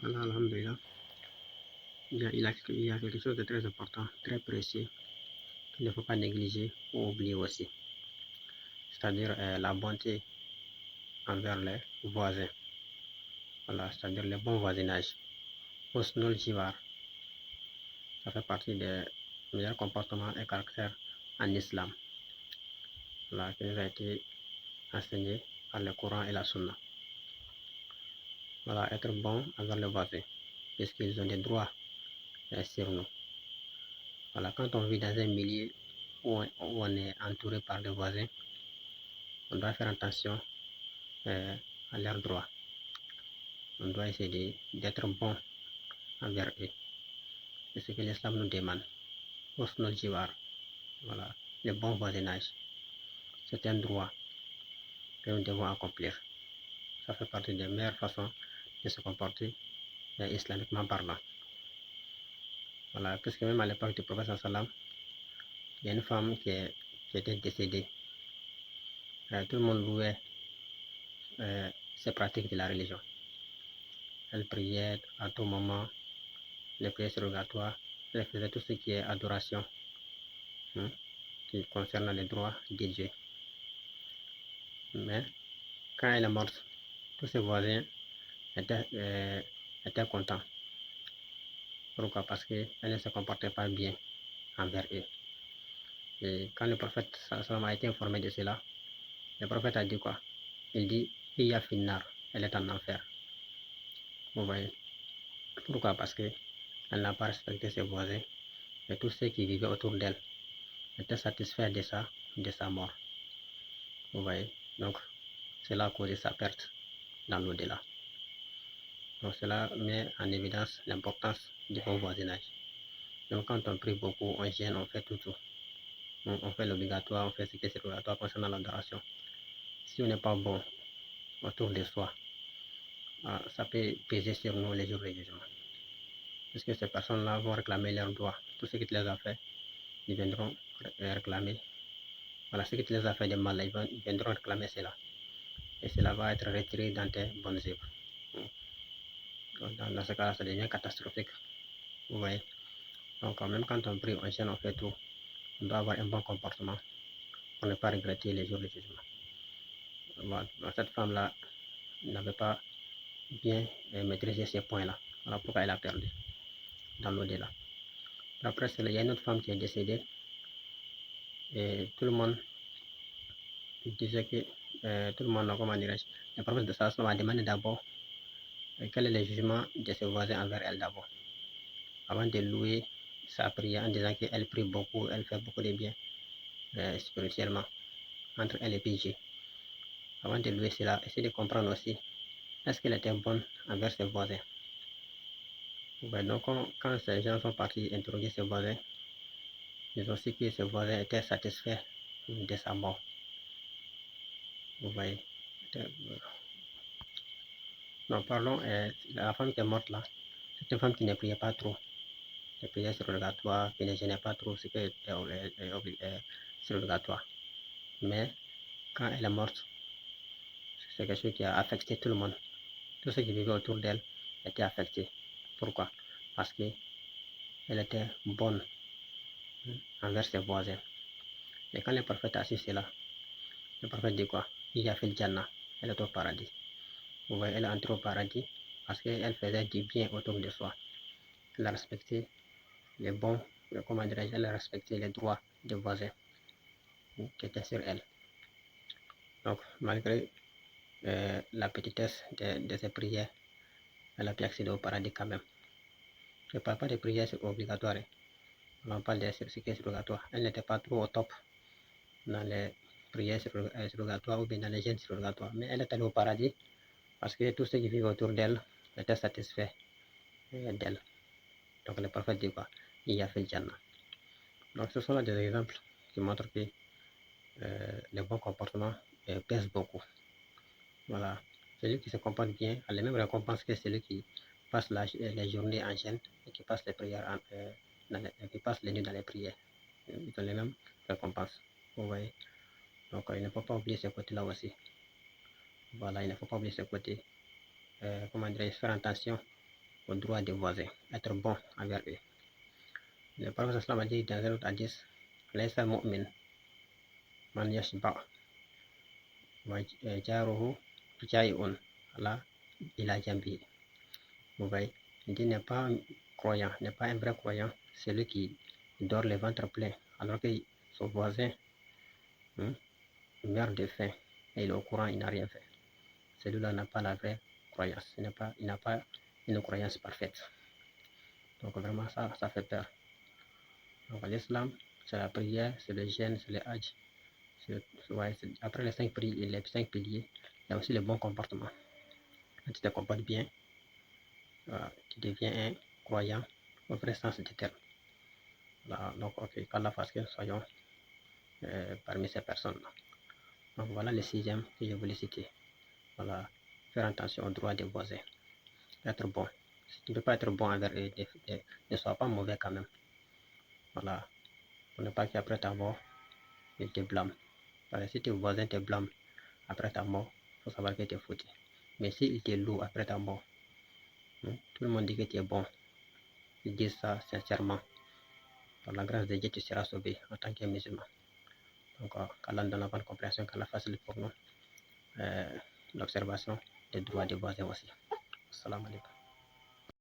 Voilà, alhamdulillah. Il y a quelque chose de très important, très précieux, qu'il ne faut pas négliger ou oublier aussi. C'est-à-dire la bonté envers les voisins. Voilà, c'est-à-dire le bon voisinage. Husnul Jivar, ça fait partie des meilleurs comportements et caractères en islam. Voilà, qui nous a été enseigné par le Coran et la Sunna. Voilà, être bon envers les voisins, puisqu'ils ont des droits sur nous. Voilà, quand on vit dans un milieu où on est entouré par des voisins, on doit faire attention à leurs droits. On doit essayer d'être bon envers eux. C'est ce que l'islam nous demande. Husnul Jiwar, voilà, le bon voisinage. C'est un droit que nous devons accomplir. Ça fait partie des meilleures façons de se comporter islamiquement parlant. Voilà, puisque même à l'époque du prophète sallam, il y a une femme qui était décédée. Tout le monde louait ses pratiques de la religion. Elle priait à tout moment, les prières surrogatoires, elle faisait tout ce qui est adoration, qui concerne les droits de Dieu. Mais quand elle est morte, tous ses voisins étaient contents. Pourquoi? Parce qu'elle ne se comportait pas bien envers eux. Et quand le prophète sallam a été informé de cela, le prophète a dit quoi? Il dit, Hiya finnar, elle est en enfer. Vous voyez? Pourquoi? Parce qu'elle n'a pas respecté ses voisins et tous ceux qui vivaient autour d'elle étaient satisfaits de sa mort. Vous voyez? Donc, cela a causé sa perte dans l'au-delà. Donc, cela met en évidence l'importance du bon voisinage. Donc, quand on prie beaucoup, on gêne, on fait tout. On fait l'obligatoire, on fait ce qui est obligatoire concernant l'adoration. Si on n'est pas bon autour de soi, ça peut peser sur nous les jours de jugement. Parce que ces personnes-là vont réclamer leurs droits. Tout ce qui te les a fait, ils viendront réclamer. Voilà, ce qui te les a fait de mal, ils viendront réclamer cela. Et cela va être retiré dans tes bonnes œuvres. Dans ce cas-là, ça devient catastrophique. Vous voyez? Donc, même quand on prie, on gêne, on fait tout, on doit avoir un bon comportement pour ne pas regretter les jours de jugement. Voilà. Donc, cette femme-là n'avait pas bien maîtrisé ces points-là. Voilà pourquoi elle a perdu dans l'au-delà. Après, il y a une autre femme qui est décédée et tout le monde disait que tout le monde, comment dirais-je, le prophète de Sallallahu a demandé d'abord quel est le jugement de ses voisins envers elle d'abord, avant de louer sa prière en disant qu'elle prie beaucoup, elle fait beaucoup de bien spirituellement entre elle et PG. Avant de louer cela, essayez de comprendre aussi, est-ce qu'elle était bonne envers ses voisins? Donc, quand ces gens sont partis interroger ses voisins, ils ont su que ses voisins étaient satisfaits de sa mort. Vous voyez? Non, parlons, la femme qui est morte là, c'est une femme qui ne priait pas trop. Elle priait surrogatoire, qui ne gênait pas trop ce qui est surrogatoire. Mais quand elle est morte, c'est quelque chose qui a affecté tout le monde. Tous ceux qui vivaient autour d'elle étaient affectés. Pourquoi? Parce qu'elle était bonne envers ses voisins. Et quand le prophète a su cela, le prophète dit quoi? Il a fait le Jannah, elle est au paradis. Vous voyez, elle est entrée au paradis parce qu'elle faisait du bien autour de soi. Elle a respecté les bons, comment dirais-je, elle a respecté les droits des voisins qui étaient sur elle. Donc, malgré la petitesse de ses prières, elle a pu accéder au paradis quand même. Je ne parle pas de prières obligatoires, on parle de ce qui est surrogatoire. Elle n'était pas trop au top dans les prières surrogatoires ou bien dans les jeûnes surrogatoires, mais elle est allée au paradis parce que tous ceux qui vivent autour d'elle étaient satisfaits d'elle. Donc le prophète dit quoi? Il a fait le Jannah. Donc ce sont là des exemples qui montrent que le bon comportement pèse beaucoup. Voilà. Celui qui se comporte bien a les mêmes récompenses que celui qui passe les journées en jeûne et qui passe les prières qui passe les nuits dans les prières. Ils ont les mêmes récompenses. Vous voyez. Donc il ne faut pas oublier ce côté-là aussi. Voilà, il ne faut pas oublier ce côté. Comment dirais-je, faire attention aux droits des voisins, être bon envers eux. Le prophète sallam a dit dans un autre hadith, Laysa mu'min man yashba wa jaruhu jai'un ala ila jambi. Il dit n'est pas un croyant, n'est pas un vrai croyant, celui qui dort le ventre plein, alors que son voisin meurt de faim et il est au courant, il n'a rien fait. Celui-là n'a pas la vraie croyance, il n'a pas une croyance parfaite. Donc vraiment ça fait peur. Donc l'islam, c'est la prière, c'est le jeûne, c'est le hajj. Après les 5 piliers, il y a aussi le bon comportement. Quand tu te comportes bien, tu deviens un croyant au vrai sens du terme. Voilà, donc ok, qu'Allah fasse que nous soyons parmi ces personnes-là. Donc voilà le 6e que je voulais citer. Voilà, faire attention aux droits des voisins. Être bon. Si tu ne peux pas être bon envers eux, ne sois pas mauvais quand même. Voilà, pour ne pas qu'après ta mort, ils te blâment. Parce que si tes voisins te blâment après ta mort, il faut savoir que tu es foutu. Mais s'ils te louent après ta mort, tout le monde dit que tu es bon. Ils disent ça sincèrement. Par la grâce de Dieu, tu seras sauvé en tant que musulman. Donc, qu'Allah donne la bonne compréhension, qu'Allah facilite pour nous l'observation des droits des voisins aussi. Assalamu alaikum.